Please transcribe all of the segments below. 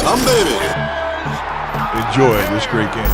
Humm, baby. Enjoy this great game.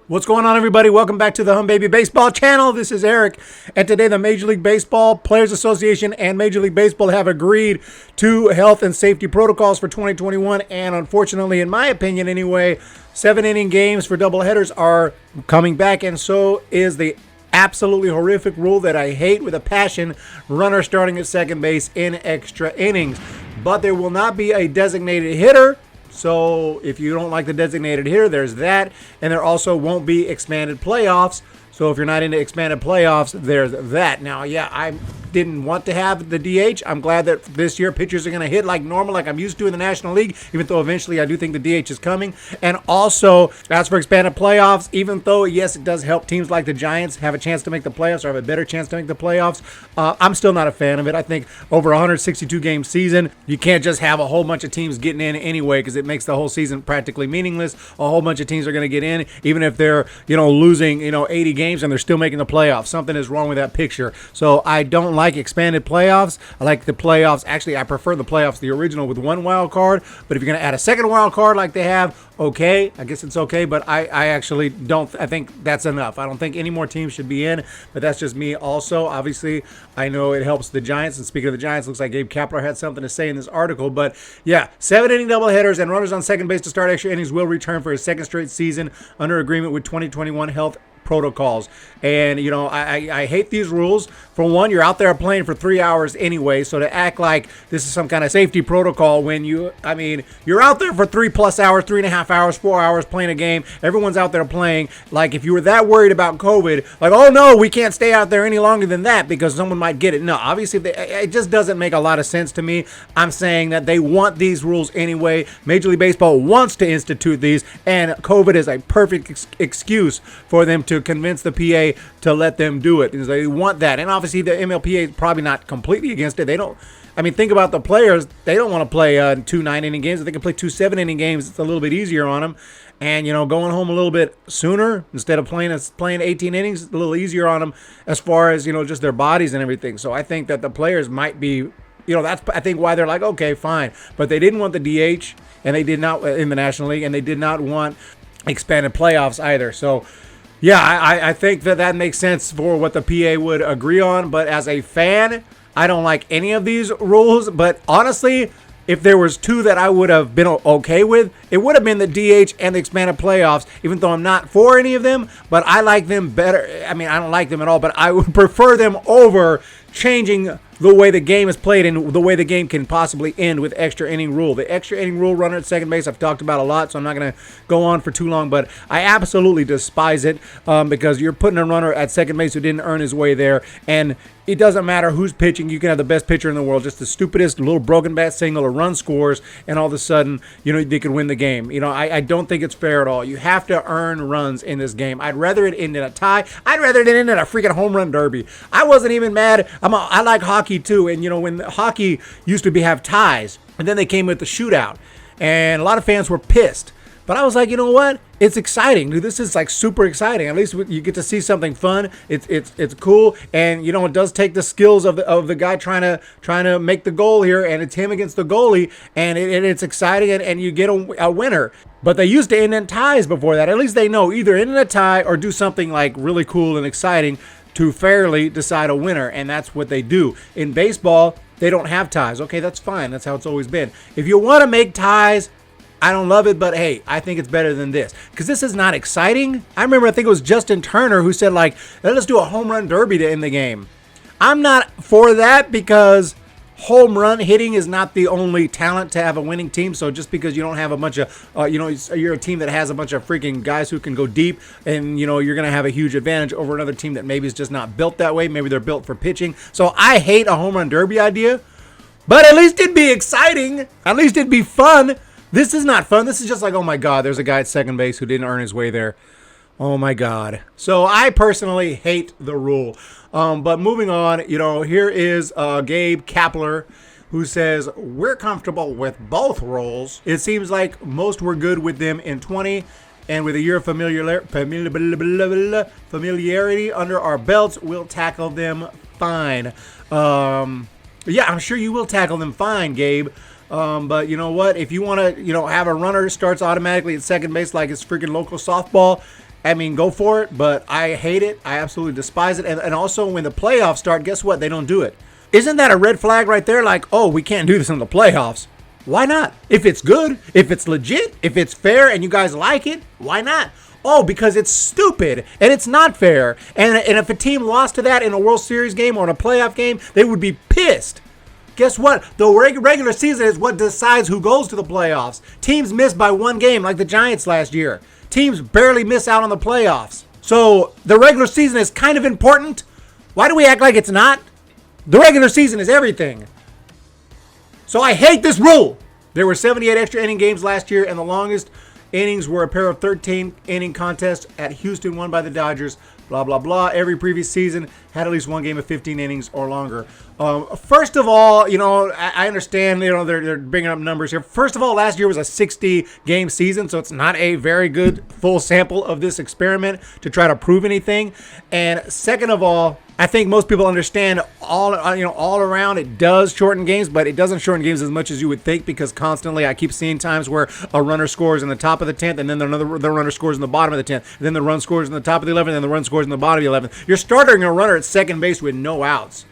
What's going on, everybody? Welcome back to the Humm Baby Baseball channel. This is Eric, and today the Major League Baseball Players Association and Major League Baseball have agreed to health and safety protocols for 2021, and unfortunately, in my opinion anyway, 7-inning games for doubleheaders are coming back, and so is the absolutely horrific rule that I hate with a passion, runner starting at second base in extra innings. But there will not be a designated hitter. So if you don't like the designated hitter, there's that. And there also won't be expanded playoffs. So if you're not into expanded playoffs, there's that. Now, yeah, I didn't want to have the DH. I'm glad that this year pitchers are going to hit like normal, like I'm used to in the National League, even though eventually I do think the DH is coming. And also, as for expanded playoffs, even though, yes, it does help teams like the Giants have a chance to make the playoffs or have a better chance to make the playoffs, I'm still not a fan of it. I think over a 162-game season, you can't just have a whole bunch of teams getting in anyway because it makes the whole season practically meaningless. A whole bunch of teams are going to get in, even if they're, losing, 80 games and they're still making the playoffs. Something is wrong with that picture. So I don't like expanded playoffs. I like the playoffs. Actually, I prefer the playoffs, the original, with one wild card. But if you're going to add a second wild card like they have, okay, I guess it's okay. But I actually don't. I think that's enough. I don't think any more teams should be in. But that's just me also. Obviously, I know it helps the Giants. And speaking of the Giants, looks like Gabe Kapler had something to say in this article. But yeah, 7-inning doubleheaders and runners on second base to start extra innings will return for a second straight season under agreement with 2021 health protocols. And I hate these rules. For one, you're out there playing for 3 hours anyway, so to act like this is some kind of safety protocol when you're out there for 3+ hours, 3.5 hours, 4 hours playing a game. Everyone's out there playing. Like, if you were that worried about COVID, like, oh no, we can't stay out there any longer than that because someone might get it. No, obviously it just doesn't make a lot of sense to me. I'm saying that they want these rules anyway. Major League Baseball wants to institute these, and COVID is a perfect excuse for them to convince the PA to let them do it because they want that. And obviously the MLBPA is probably not completely against it. They don't. Think about the players. They don't want to play 2 9-inning games. If they can play 2 7-inning games, it's a little bit easier on them. And going home a little bit sooner instead of playing 18 innings, a little easier on them as far as just their bodies and everything. So I think that the players might be. That's I think why they're like, okay, fine. But they didn't want the DH, and they did not in the National League, and they did not want expanded playoffs either. So. Yeah, I think that makes sense for what the PA would agree on, but as a fan, I don't like any of these rules. But honestly, if there was 2 that I would have been okay with, it would have been the DH and the expanded playoffs, even though I'm not for any of them, but I like them better. I don't like them at all, but I would prefer them over changing the way the game is played and the way the game can possibly end with extra inning rule. The extra inning rule, runner at second base, I've talked about a lot, so I'm not going to go on for too long, but I absolutely despise it because you're putting a runner at second base who didn't earn his way there, and it doesn't matter who's pitching. You can have the best pitcher in the world, just the stupidest little broken bat single, a run scores, and all of a sudden, they could win the game. I don't think it's fair at all. You have to earn runs in this game. I'd rather it end in a tie. I'd rather it end in a freaking home run derby. I wasn't even mad. I like hockey too, and when hockey used to have ties, and then they came with the shootout, and a lot of fans were pissed. But I was like, you know what? It's exciting, dude. This is like super exciting. At least you get to see something fun. It's cool, and it does take the skills of the guy trying to make the goal here, and it's him against the goalie, and it's exciting, and you get a winner. But they used to end in ties before that. At least they know either end in a tie or do something like really cool and exciting to fairly decide a winner, and that's what they do. In baseball, they don't have ties. Okay, that's fine. That's how it's always been. If you want to make ties, I don't love it, but hey, I think it's better than this because this is not exciting. I think it was Justin Turner who said, like, let's do a home run derby to end the game. I'm not for that because home run hitting is not the only talent to have a winning team. So just because you don't have a bunch of, you're a team that has a bunch of freaking guys who can go deep and, you're going to have a huge advantage over another team that maybe is just not built that way. Maybe they're built for pitching. So I hate a home run derby idea, but at least it'd be exciting. At least it'd be fun. This is not fun. This is just like, oh my God, there's a guy at second base who didn't earn his way there. Oh my God. So I personally hate the rule. But moving on, here is Gabe Kapler, who says, we're comfortable with both rules. It seems like most were good with them in 20, and with a year of familiarity under our belts, we'll tackle them fine. Yeah, I'm sure you will tackle them fine, Gabe. But you know what? If you want to, have a runner that starts automatically at second base like it's freaking local softball, I mean, go for it. But I hate it. I absolutely despise it. And also, when the playoffs start, guess what? They don't do it. Isn't that a red flag right there? Like, oh, we can't do this in the playoffs. Why not? If it's good, if it's legit, if it's fair, and you guys like it, why not? Oh, because it's stupid and it's not fair. And if a team lost to that in a World Series game or in a playoff game, they would be pissed. Guess what? The regular season is what decides who goes to the playoffs. Teams miss by one game like the Giants last year. Teams barely miss out on the playoffs. So the regular season is kind of important. Why do we act like it's not? The regular season is everything. So I hate this rule. There were 78 extra inning games last year, and the longest innings were a pair of 13-inning contests at Houston, won by the Dodgers. Blah, blah, blah. Every previous season had at least one game of 15 innings or longer. First of all, I understand, they're bringing up numbers here. First of all, last year was a 60-game season, so it's not a very good full sample of this experiment to try to prove anything. And second of all, I think most people understand all around it does shorten games, but it doesn't shorten games as much as you would think, because constantly I keep seeing times where a runner scores in the top of the 10th, and then the runner scores in the bottom of the 10th, and then the run scores in the top of the 11th, and then the run scores in the bottom of the 11th. You're starting a runner at second base with no outs.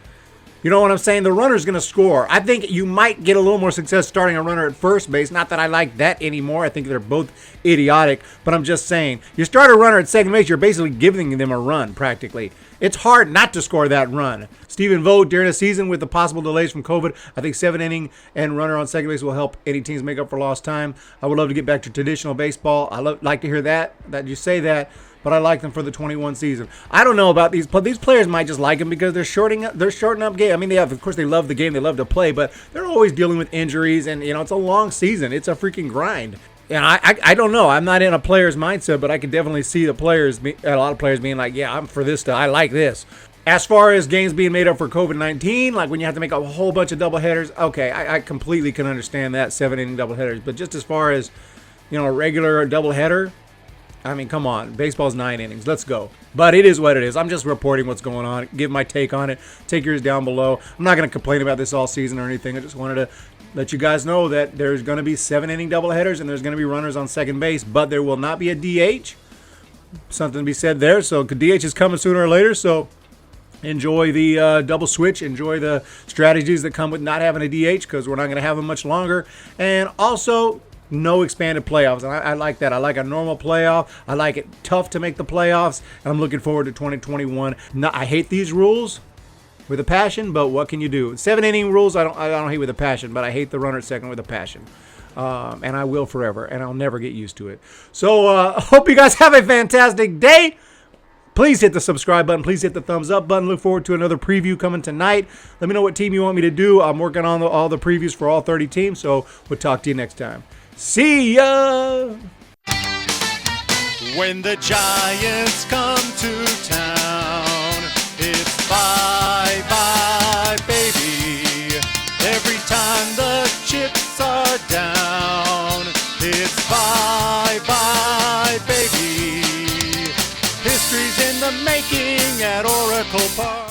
You know what I'm saying? The runner's going to score. I think you might get a little more success starting a runner at first base. Not that I like that anymore. I think they're both idiotic. But I'm just saying, you start a runner at second base, you're basically giving them a run, practically. It's hard not to score that run. Stephen Vogt, during a season with the possible delays from COVID, I think 7-inning and runner on second base will help any teams make up for lost time. I would love to get back to traditional baseball. I like to hear that you say that. But I like them for the 21 season. I don't know about these players. Might just like them because they're shorting up game. I mean, of course they love the game, they love to play, but they're always dealing with injuries, and it's a long season. It's a freaking grind. And I don't know. I'm not in a player's mindset, but I can definitely see a lot of players being like, yeah, I'm for this stuff. I like this. As far as games being made up for COVID-19, like when you have to make a whole bunch of doubleheaders, okay, I completely can understand that, 7-inning doubleheaders. But just as far as a regular doubleheader, I mean, come on. Baseball's 9 innings. Let's go. But it is what it is. I'm just reporting what's going on. Give my take on it. Take yours down below. I'm not going to complain about this all season or anything. I just wanted to let you guys know that there's going to be 7-inning doubleheaders and there's going to be runners on second base, but there will not be a DH. Something to be said there. So DH is coming sooner or later. So enjoy the double switch. Enjoy the strategies that come with not having a DH, because we're not going to have them much longer. And also, no expanded playoffs. And I like that. I like a normal playoff. I like it tough to make the playoffs. And I'm looking forward to 2021. I hate these rules with a passion, but what can you do? 7-inning rules, I don't hate with a passion, but I hate the runner at second with a passion. And I will forever, and I'll never get used to it. So hope you guys have a fantastic day. Please hit the subscribe button. Please hit the thumbs up button. Look forward to another preview coming tonight. Let me know what team you want me to do. I'm working on all the previews for all 30 teams, so we'll talk to you next time. See ya! When the Giants come to town, it's bye-bye, baby. Every time the chips are down, it's bye-bye, baby. History's in the making at Oracle Park.